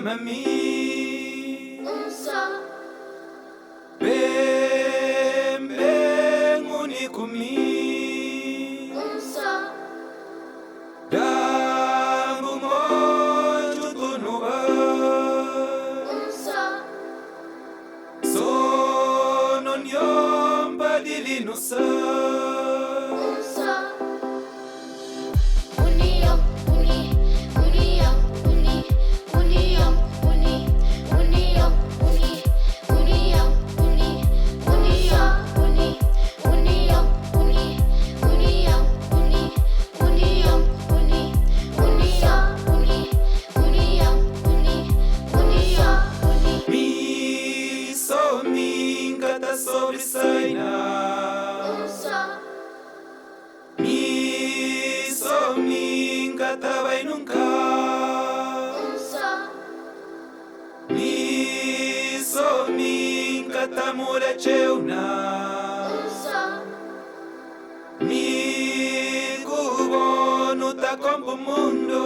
mami Unsa Bembe ngunikumi Unsa Damu moju tunuba Unsa Sonon yomba dilinusa Unsa Uniyam uni Uniyam uni Uniyam uni Uniyam uni Uniyam uni Uniyam uni Uniyam uni Uniyam uni Uniyam uni Uniyam uni Uniyam uni Uniyam uni Mi so mingata sobrisaina Unsa Mi so mingata vai nunca Unsa Mi so mingata mura cheuna Unsa Mi kubo nuta kompo mundo